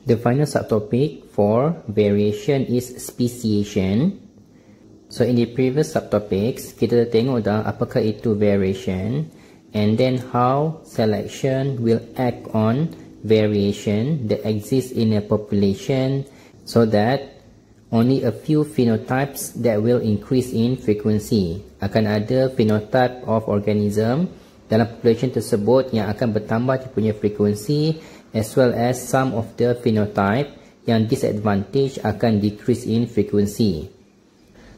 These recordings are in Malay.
The final subtopic for variation is speciation. So in the previous subtopics, kita tengok dah apakah itu variation and then how selection will act on variation that exists in a population so that only a few phenotypes that will increase in frequency. Akan ada phenotype of organism dalam population tersebut yang akan bertambah dia punya frekuensi, as well as some of the phenotype yang disadvantage akan decrease in frequency.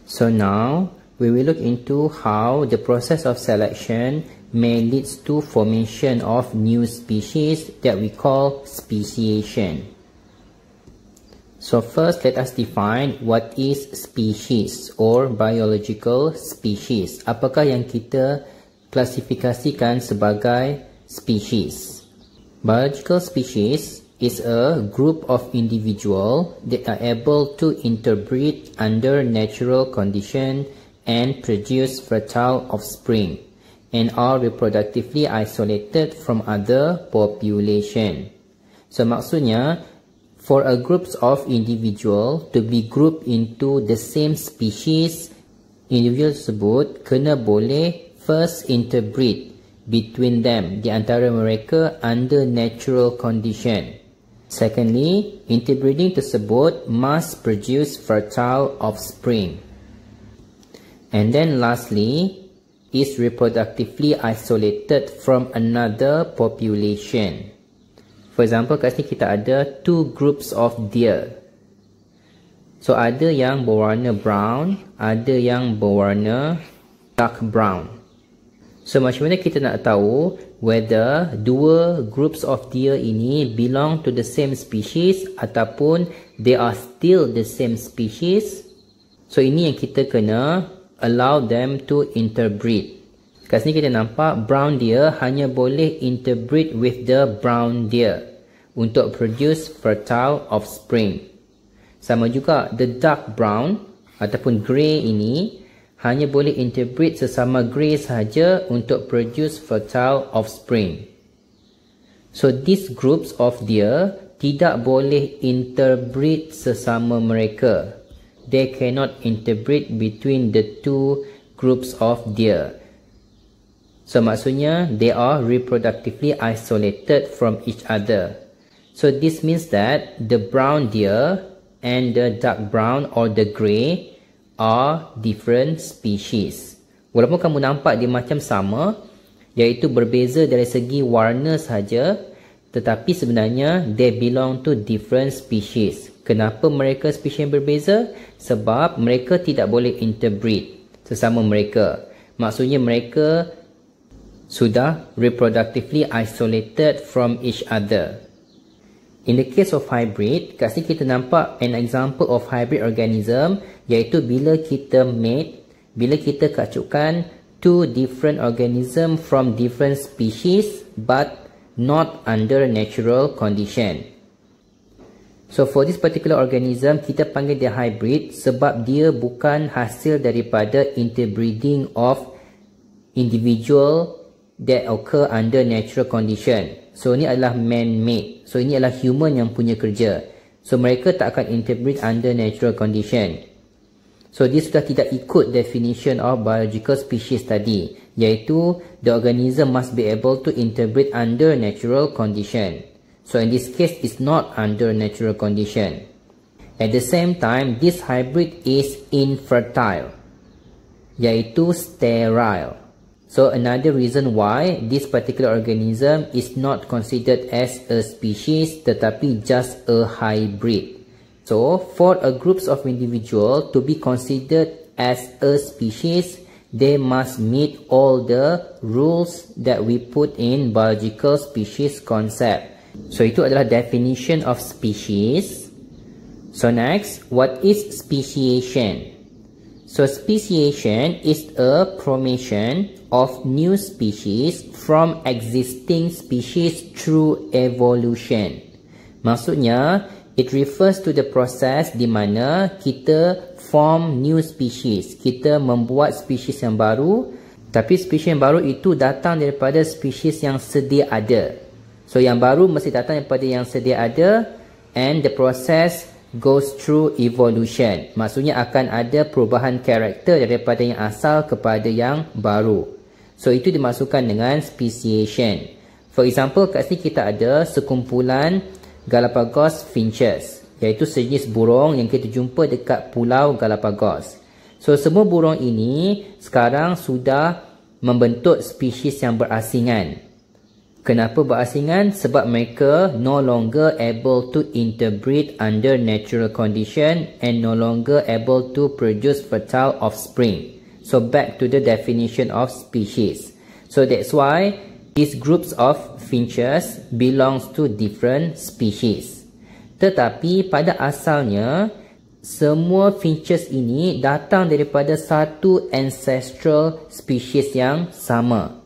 So now we will look into how the process of selection may lead to formation of new species that we call speciation. So first, let us define what is species or biological species. Apakah yang kita klasifikasikan sebagai species? Biological species is a group of individuals that are able to interbreed under natural conditions and produce fertile offspring and are reproductively isolated from other population. So maksudnya, for a group of individual to be grouped into the same species, individual tersebut kena boleh first interbreed between them, di antara mereka under natural condition. Secondly, interbreeding tersebut must produce fertile offspring. And then lastly, is reproductively isolated from another population. For example, kat sini kita ada two groups of deer. So ada yang berwarna brown, ada yang berwarna dark brown. So macam mana kita nak tahu whether dua groups of deer ini belong to the same species ataupun they are still the same species? So ini yang kita kena allow them to interbreed. Kat sini kita nampak brown deer hanya boleh interbreed with the brown deer untuk produce fertile offspring. Sama juga the dark brown ataupun grey ini hanya boleh interbreed sesama grey sahaja untuk produce fertile offspring. So these groups of deer tidak boleh interbreed sesama mereka. They cannot interbreed between the two groups of deer. So maksudnya they are reproductively isolated from each other. So this means that the brown deer and the dark brown or the grey are different species. Walaupun kamu nampak dia macam sama, iaitu berbeza dari segi warna sahaja, tetapi sebenarnya they belong to different species. Kenapa mereka spesies yang berbeza? Sebab mereka tidak boleh interbreed sesama mereka. Maksudnya mereka sudah reproductively isolated from each other. In the case of hybrid, kat sini kita nampak an example of hybrid organism, iaitu bila kita mate, bila kita kacukkan two different organism from different species but not under natural condition. So for this particular organism, kita panggil dia hybrid sebab dia bukan hasil daripada interbreeding of individual that occur under natural condition. So ini adalah man-made. So ini adalah human yang punya kerja. So mereka tak akan interbreed under natural condition. So dia sudah tidak ikut definition of biological species tadi, iaitu the organism must be able to interbreed under natural condition. So in this case, it's not under natural condition. At the same time, this hybrid is infertile, iaitu sterile. So another reason why this particular organism is not considered as a species tetapi just a hybrid. So for a group of individuals to be considered as a species, they must meet all the rules that we put in biological species concept. So itu adalah definition of species. So next, what is speciation? So speciation is a formation of new species from existing species through evolution. Maksudnya, it refers to the process di mana kita form new species. Kita membuat species yang baru, tapi species yang baru itu datang daripada species yang sedia ada. So yang baru mesti datang daripada yang sedia ada, and the process goes through evolution. Maksudnya akan ada perubahan karakter daripada yang asal kepada yang baru. So itu dimasukkan dengan speciation. For example, kat sini kita ada sekumpulan Galapagos finches, iaitu sejenis burung yang kita jumpa dekat Pulau Galapagos. So semua burung ini sekarang sudah membentuk spesies yang berasingan. Kenapa berasingan? Sebab mereka no longer able to interbreed under natural condition and no longer able to produce fertile offspring. So back to the definition of species. So that's why these groups of finches belongs to different species. Tetapi pada asalnya, semua finches ini datang daripada satu ancestral species yang sama.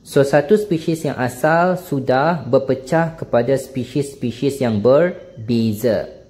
So, satu spesies yang asal sudah berpecah kepada spesies-spesies yang berbeza.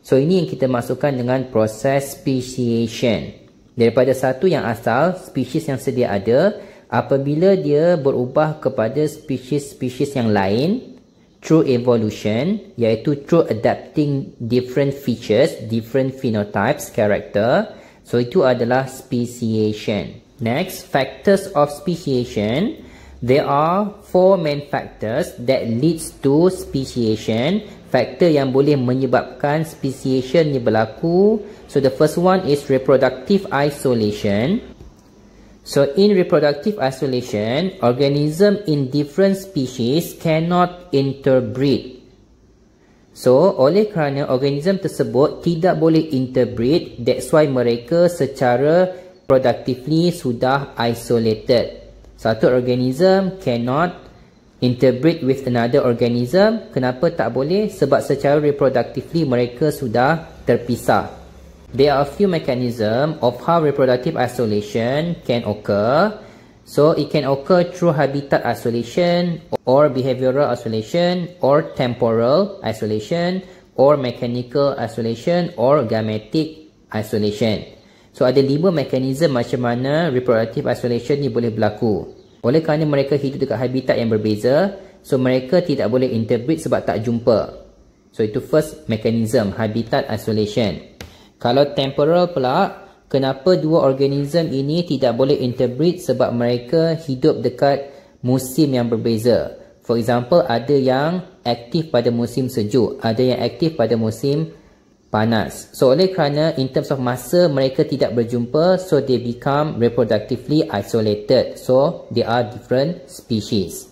So, ini yang kita masukkan dengan proses speciation. Daripada satu yang asal, spesies yang sedia ada, apabila dia berubah kepada spesies-spesies yang lain, through evolution, iaitu through adapting different features, different phenotypes, character, so itu adalah speciation. Next, factors of speciation. There are 4 main factors that leads to speciation. Faktor yang boleh menyebabkan speciation ni berlaku. So the first one is reproductive isolation. So in reproductive isolation, organism in different species cannot interbreed. So oleh kerana organism tersebut tidak boleh interbreed, that's why mereka secara productively sudah isolated. Satu organism cannot interbreed with another organism. Kenapa tak boleh? Sebab secara reproductively mereka sudah terpisah. There are a few mechanisms of how reproductive isolation can occur. So it can occur through habitat isolation, or behavioral isolation, or temporal isolation, or mechanical isolation, or gametic isolation. So ada 5 mekanisme macam mana reproductive isolation ni boleh berlaku. Oleh kerana mereka hidup dekat habitat yang berbeza, so mereka tidak boleh interbreed sebab tak jumpa. So itu first mechanism, habitat isolation. Kalau temporal pula, kenapa dua organism ini tidak boleh interbreed? Sebab mereka hidup dekat musim yang berbeza. For example, ada yang aktif pada musim sejuk, ada yang aktif pada musim panas. So oleh kerana in terms of masa mereka tidak berjumpa, so they become reproductively isolated. So they are different species.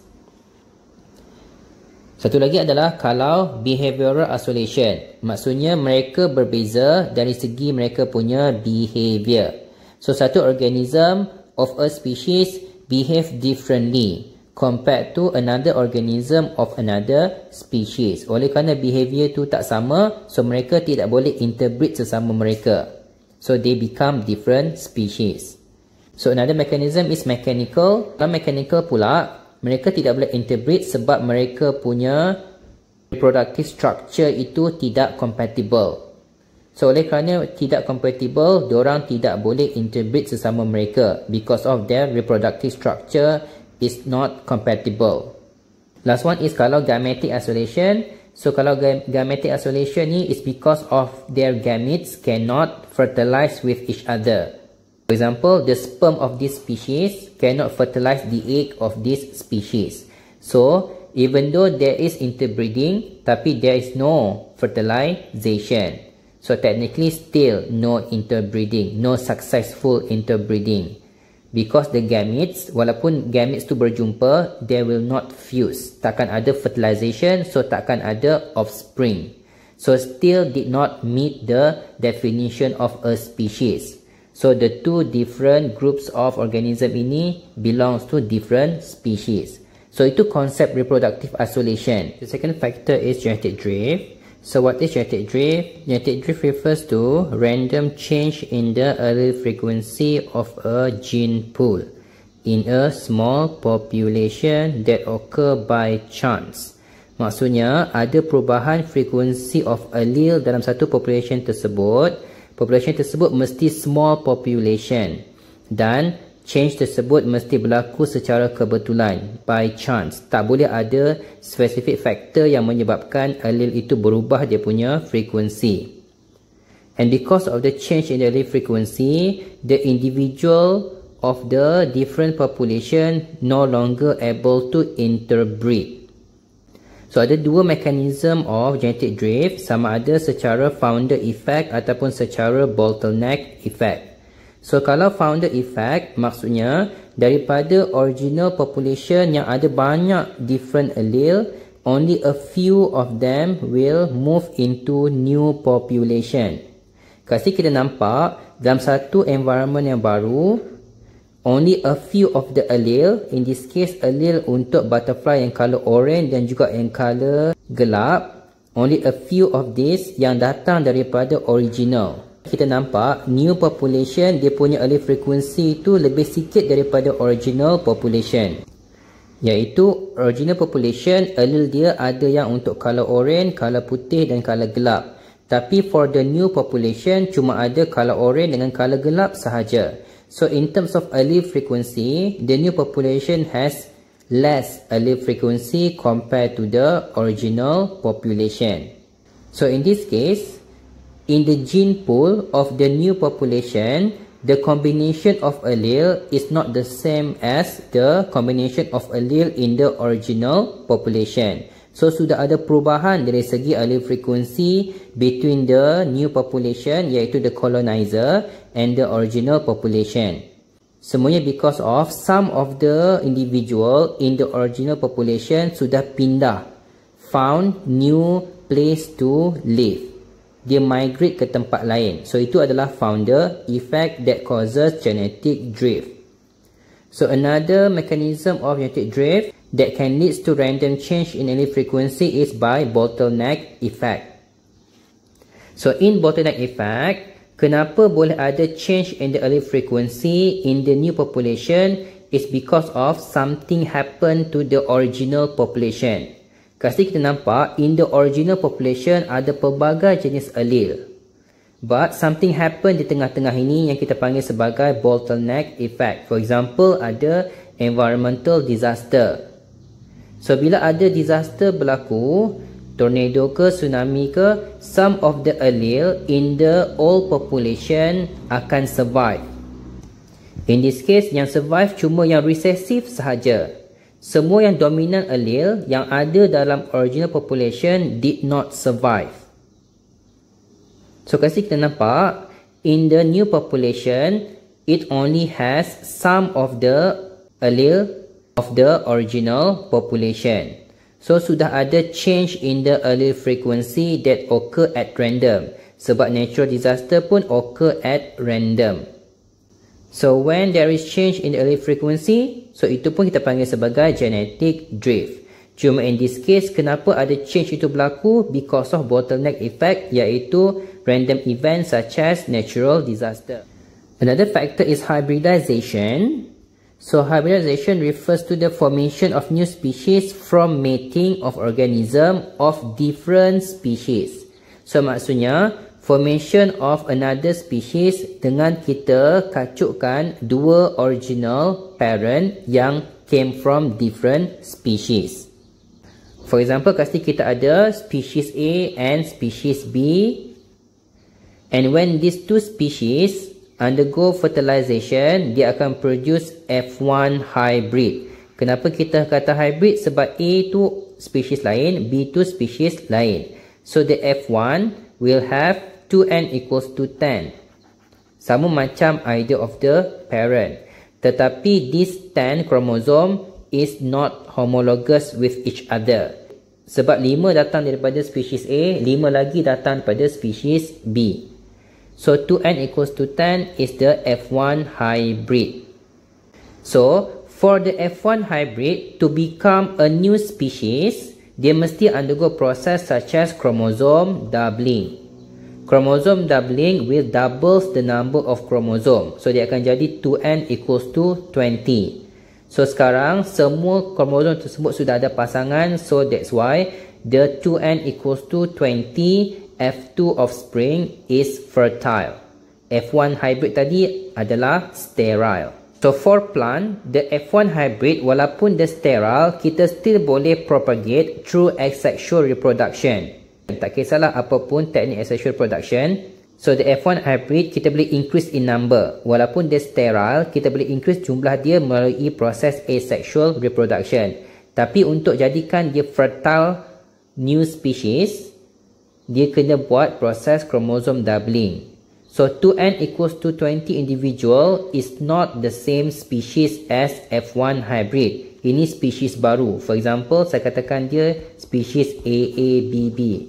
Satu lagi adalah kalau behavioral isolation. Maksudnya mereka berbeza dari segi mereka punya behavior. So satu organism of a species behave differently compared to another organism of another species. Oleh kerana behavior tu tak sama, so mereka tidak boleh interbreed sesama mereka. So they become different species. So another mechanism is mechanical. Dalam mechanical pula, mereka tidak boleh interbreed sebab mereka punya reproductive structure itu tidak compatible. So oleh kerana tidak compatible, diorang tidak boleh interbreed sesama mereka because of their reproductive structure is not compatible. Last one is kalau gametic isolation. So kalau gametic isolation ni is because of their gametes cannot fertilize with each other. For example, the sperm of this species cannot fertilize the egg of this species. So even though there is interbreeding, tapi there is no fertilization. So technically still no interbreeding, no successful interbreeding. Because the gametes, walaupun gametes tu berjumpa, they will not fuse. Takkan ada fertilization, so takkan ada offspring. So still did not meet the definition of a species. So the two different groups of organism ini belongs to different species. So itu konsep reproductive isolation. The second factor is genetic drift. So what is genetic drift? Genetic drift refers to random change in the allele frequency of a gene pool in a small population that occur by chance. Maksudnya ada perubahan frekuensi of allele dalam satu population tersebut. Population tersebut mesti small population dan change tersebut mesti berlaku secara kebetulan, by chance. Tak boleh ada specific factor yang menyebabkan allele itu berubah dia punya frekuensi. And because of the change in the allele frequency, the individual of the different population no longer able to interbreed. So ada dua mekanisme of genetic drift, sama ada secara founder effect ataupun secara bottleneck effect. So kalau founder effect maksudnya daripada original population yang ada banyak different allele, only a few of them will move into new population. Kasi kita nampak dalam satu environment yang baru, only a few of the allele, in this case allele untuk butterfly yang color orange dan juga yang color gelap, only a few of this yang datang daripada original. Kita nampak new population dia punya allele frequency tu lebih sikit daripada original population. Iaitu original population allele dia ada yang untuk color orange, color putih dan color gelap. Tapi for the new population cuma ada color orange dengan color gelap sahaja. So in terms of allele frequency, the new population has less allele frequency compared to the original population. So in this case, in the gene pool of the new population, the combination of allele is not the same as the combination of allele in the original population. So sudah ada perubahan dari segi allele frequency between the new population, iaitu the colonizer, and the original population. Semuanya because of some of the individual in the original population sudah pindah, found new place to live. Dia migrate ke tempat lain. So itu adalah founder effect that causes genetic drift. So another mechanism of genetic drift that can lead to random change in allele frequency is by bottleneck effect. So in bottleneck effect, kenapa boleh ada change in the allele frequency in the new population is because of something happened to the original population. Kasi kita nampak in the original population ada pelbagai jenis allele. But something happen di tengah-tengah ini yang kita panggil sebagai bottleneck effect. For example, ada environmental disaster. So bila ada disaster berlaku, tornado ke, tsunami ke, some of the allele in the old population akan survive. In this case, yang survive cuma yang recessive sahaja. Semua yang dominant allele yang ada dalam original population did not survive. So kasi kita nampak, in the new population, it only has some of the allele of the original population. So sudah ada change in the allele frequency that occur at random. Sebab natural disaster pun occur at random. So when there is change in the allele frequency, so itu pun kita panggil sebagai genetic drift. Cuma in this case, kenapa ada change itu berlaku? Because of bottleneck effect, iaitu random events such as natural disaster. Another factor is hybridization. So hybridization refers to the formation of new species from mating of organism of different species. So maksudnya, formation of another species dengan kita kacukkan dua original parent yang came from different species. For example, kasi kita ada species A and species B, and when these two species undergo fertilization, dia akan produce F1 hybrid. Kenapa kita kata hybrid? Sebab A tu species lain, B tu species lain. So the F1 will have 2n equals to 10. Sama macam idea of the parent. Tetapi this 10 chromosome is not homologous with each other. Sebab 5 datang daripada species A, 5 lagi datang daripada species B. So 2n equals to 10 is the F1 hybrid. So for the F1 hybrid to become a new species, dia mesti undergo process such as chromosome doubling. Chromosome doubling will doubles the number of chromosome. So dia akan jadi 2n equals to 20. So sekarang semua kromosom tersebut sudah ada pasangan. So that's why the 2n equals to 20, F2 offspring is fertile. F1 hybrid tadi adalah sterile. So for plant, the F1 hybrid walaupun dia sterile, kita still boleh propagate through asexual reproduction. Tak kisahlah apapun teknik asexual reproduction. So the F1 hybrid kita boleh increase in number. Walaupun dia sterile, kita boleh increase jumlah dia melalui proses asexual reproduction. Tapi untuk jadikan dia fertile new species, dia kena buat proses chromosome doubling. So 2n equals to 20 individual is not the same species as F1 hybrid. Ini species baru. For example, saya katakan dia species AABB.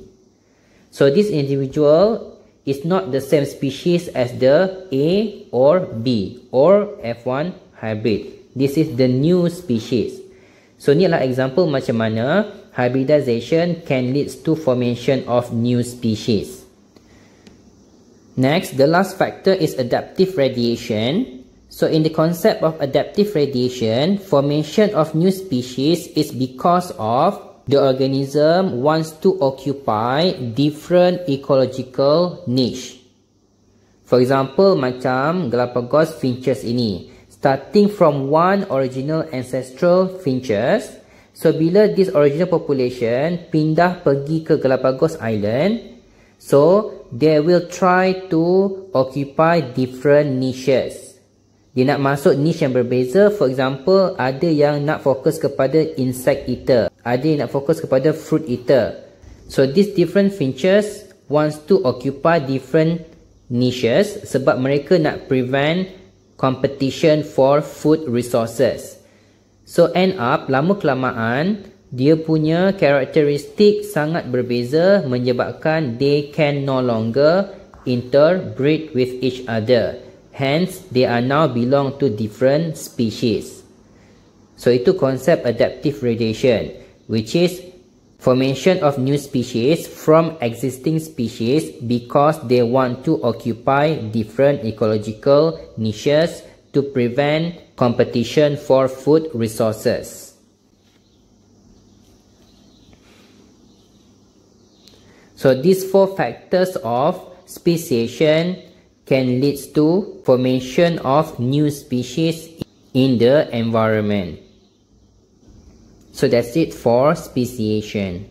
So this individual is not the same species as the A or B or F1 hybrid. This is the new species. So ni adalah example macam mana hybridization can lead to formation of new species. Next, the last factor is adaptive radiation. So in the concept of adaptive radiation, formation of new species is because of the organism wants to occupy different ecological niche. For example, macam Galapagos finches ini. Starting from one original ancestral finches, so bila this original population pindah pergi ke Galapagos Island, so they will try to occupy different niches. Dia nak masuk niche yang berbeza. For example, ada yang nak fokus kepada insect eater, ada yang nak fokus kepada fruit eater. So these different finches wants to occupy different niches sebab mereka nak prevent competition for food resources. So end up, lama kelamaan dia punya karakteristik sangat berbeza menyebabkan they can no longer interbreed with each other. Hence, they are now belong to different species. So itu konsep adaptive radiation, which is formation of new species from existing species because they want to occupy different ecological niches to prevent competition for food resources. So these four factors of speciation can lead to formation of new species in the environment. So that's it for speciation.